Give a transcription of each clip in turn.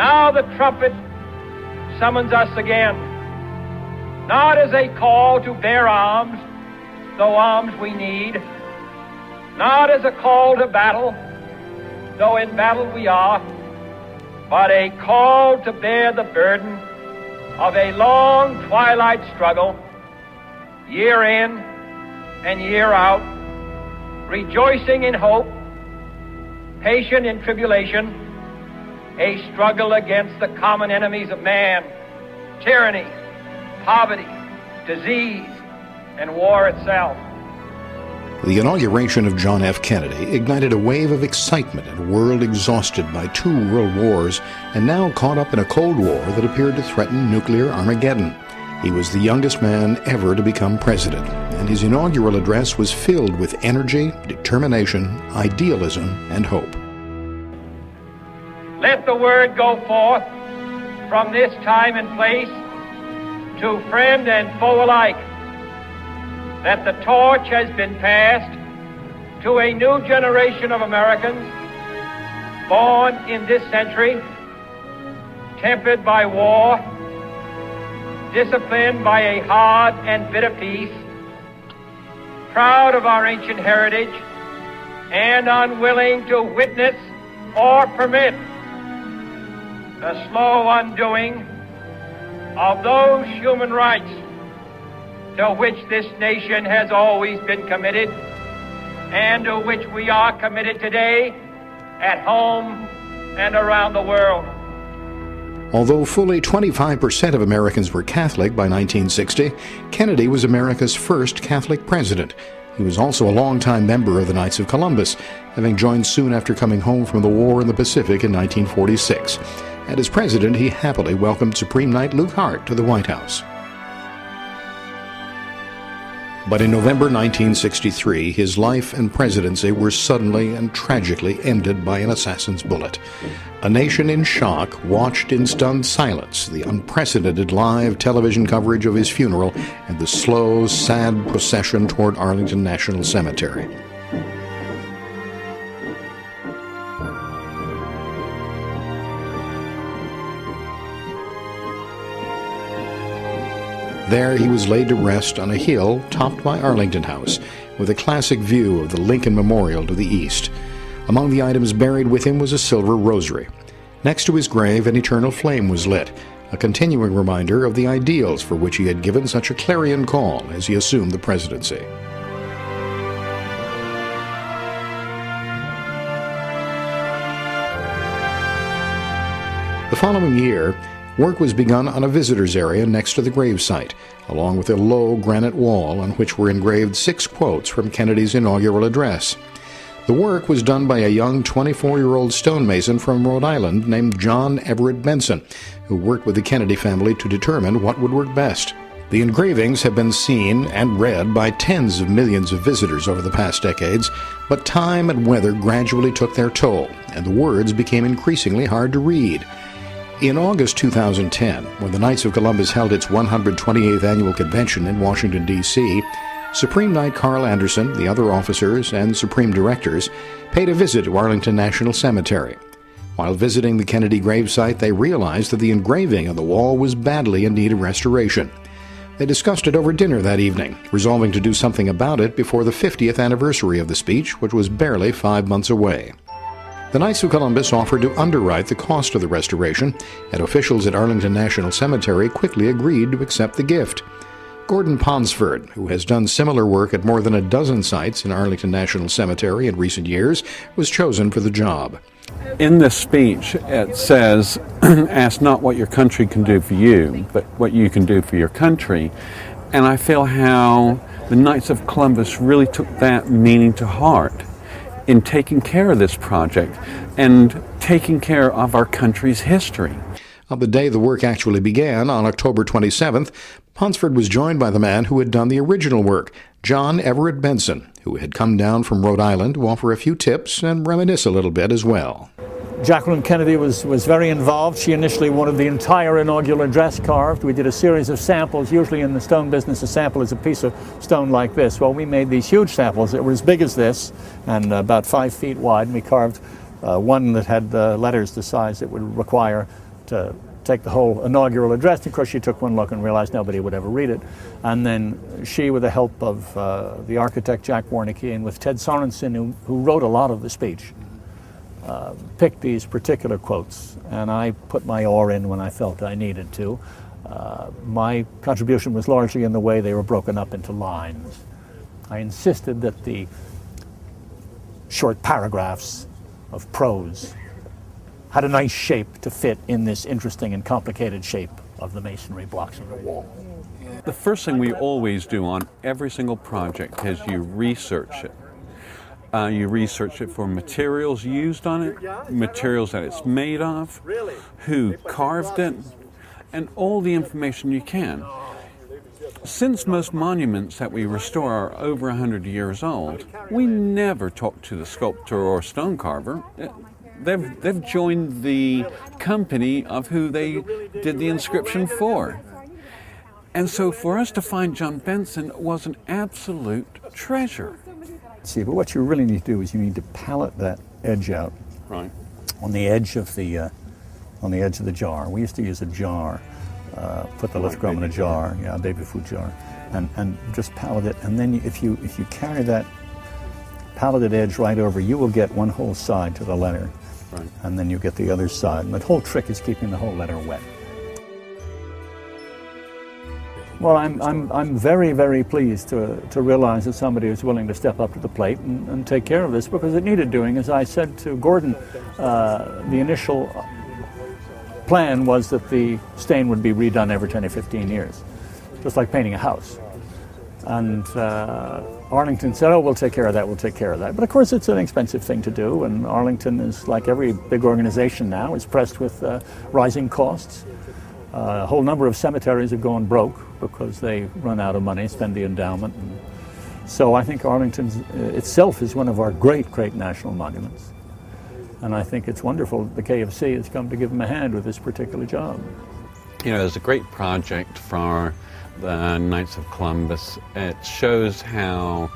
Now the trumpet summons us again, not as a call to bear arms, though arms we need, not as a call to battle, though in battle we are, but a call to bear the burden of a long twilight struggle, year in and year out, rejoicing in hope, patient in tribulation, a struggle against the common enemies of man, tyranny, poverty, disease, and war itself. The inauguration of John F. Kennedy ignited a wave of excitement in a world exhausted by 2 world wars and now caught up in a Cold War that appeared to threaten nuclear Armageddon. He was the youngest man ever to become president, and his inaugural address was filled with energy, determination, idealism, and hope. Let the word go forth from this time and place to friend and foe alike, that the torch has been passed to a new generation of Americans born in this century, tempered by war, disciplined by a hard and bitter peace, proud of our ancient heritage, and unwilling to witness or permit the slow undoing of those human rights to which this nation has always been committed and to which we are committed today at home and around the world. Although fully 25% of Americans were Catholic by 1960, Kennedy was America's first Catholic president. He was also a longtime member of the Knights of Columbus, having joined soon after coming home from the war in the Pacific in 1946. And as president, he happily welcomed Supreme Knight Luke Hart to the White House. But in November 1963, his life and presidency were suddenly and tragically ended by an assassin's bullet. A nation in shock watched in stunned silence the unprecedented live television coverage of his funeral and the slow, sad procession toward Arlington National Cemetery. There he was laid to rest on a hill topped by Arlington House, with a classic view of the Lincoln Memorial to the east. Among the items buried with him was a silver rosary. Next to his grave, an eternal flame was lit, a continuing reminder of the ideals for which he had given such a clarion call as he assumed the presidency. The following year, work was begun on a visitor's area next to the gravesite, along with a low granite wall on which were engraved 6 quotes from Kennedy's inaugural address. The work was done by a young 24-year-old stonemason from Rhode Island named John Everett Benson, who worked with the Kennedy family to determine what would work best. The engravings have been seen and read by tens of millions of visitors over the past decades, but time and weather gradually took their toll, and the words became increasingly hard to read. In August 2010, when the Knights of Columbus held its 128th annual convention in Washington, D.C., Supreme Knight Carl Anderson, the other officers, and Supreme Directors paid a visit to Arlington National Cemetery. While visiting the Kennedy gravesite, they realized that the engraving on the wall was badly in need of restoration. They discussed it over dinner that evening, resolving to do something about it before the 50th anniversary of the speech, which was barely 5 months away. The Knights of Columbus offered to underwrite the cost of the restoration, and officials at Arlington National Cemetery quickly agreed to accept the gift. Gordon Ponsford, who has done similar work at more than a dozen sites in Arlington National Cemetery in recent years, was chosen for the job. In this speech, it says, ask not what your country can do for you, but what you can do for your country. And I feel how the Knights of Columbus really took that meaning to heart in taking care of this project and taking care of our country's history. On the day the work actually began, on October 27th, Ponsford was joined by the man who had done the original work, John Everett Benson, who had come down from Rhode Island to offer a few tips and reminisce a little bit as well. Jacqueline Kennedy was very involved. She initially wanted the entire inaugural address carved. We did a series of samples. Usually in the stone business, a sample is a piece of stone like this. Well, we made these huge samples that were as big as this and about 5 feet wide, and we carved one that had letters the size it would require to take the whole inaugural address. Of course, she took one look and realized nobody would ever read it. And then she, with the help of the architect Jack Warneke and with Ted Sorensen, who wrote a lot of the speech, picked these particular quotes. And I put my oar in when I felt I needed to. My contribution was largely in the way they were broken up into lines. I insisted that the short paragraphs of prose had a nice shape to fit in this interesting and complicated shape of the masonry blocks of the wall. The first thing we always do on every single project is you research it. You research it for materials used on it, materials that it's made of, who carved it, and all the information you can. Since most monuments that we restore are over 100 years old, we never talk to the sculptor or stone carver. They've joined the company of who they did the inscription for. And so for us to find John Benson was an absolute treasure. See, but what you really need to do is you need to palette that edge out. Right. On the edge of the jar. We used to use a jar. Put the lithograph in a jar, a baby food jar, and just palette it. And then if you carry that paletted edge right over, you will get one whole side to the letter. Right. And then you get the other side. And the whole trick is keeping the whole letter wet. Well, I'm very, very pleased to realize that somebody is willing to step up to the plate and take care of this, because it needed doing. As I said to Gordon, the initial plan was that the stain would be redone every 10 or 15 years, just like painting a house. And Arlington said, oh, we'll take care of that, we'll take care of that. But of course it's an expensive thing to do, and Arlington is, like every big organization now, is pressed with rising costs. A whole number of cemeteries have gone broke because they run out of money, spend the endowment. And so I think Arlington itself is one of our great, great national monuments. And I think it's wonderful that the KFC has come to give them a hand with this particular job. You know, there's a great project for the Knights of Columbus. It shows how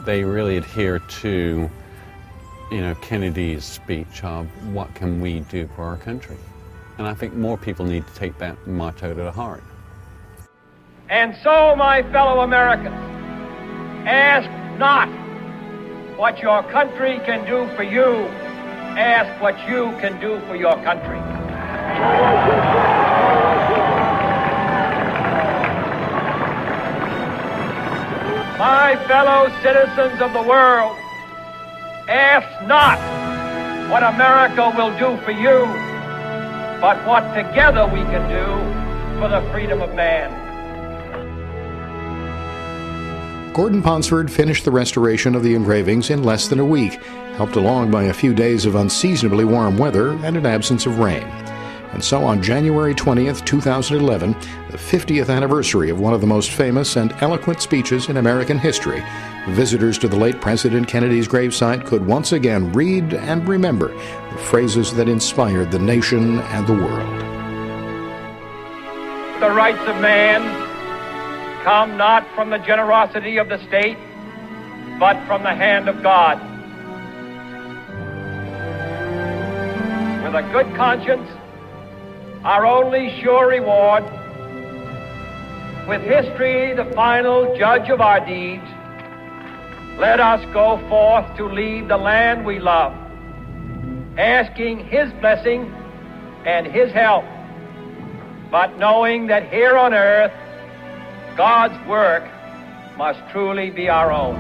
they really adhere to, Kennedy's speech of what can we do for our country. And I think more people need to take that motto to heart. And so, my fellow Americans, ask not what your country can do for you, ask what you can do for your country. My fellow citizens of the world, ask not what America will do for you, but what together we can do for the freedom of man. Gordon Ponsford finished the restoration of the engravings in less than a week, helped along by a few days of unseasonably warm weather and an absence of rain. And so on January 20th, 2011, the 50th anniversary of one of the most famous and eloquent speeches in American history, visitors to the late President Kennedy's gravesite could once again read and remember the phrases that inspired the nation and the world. The rights of man come not from the generosity of the state, but from the hand of God. With a good conscience, our only sure reward, with history the final judge of our deeds, let us go forth to lead the land we love, asking His blessing and His help, but knowing that here on earth, God's work must truly be our own.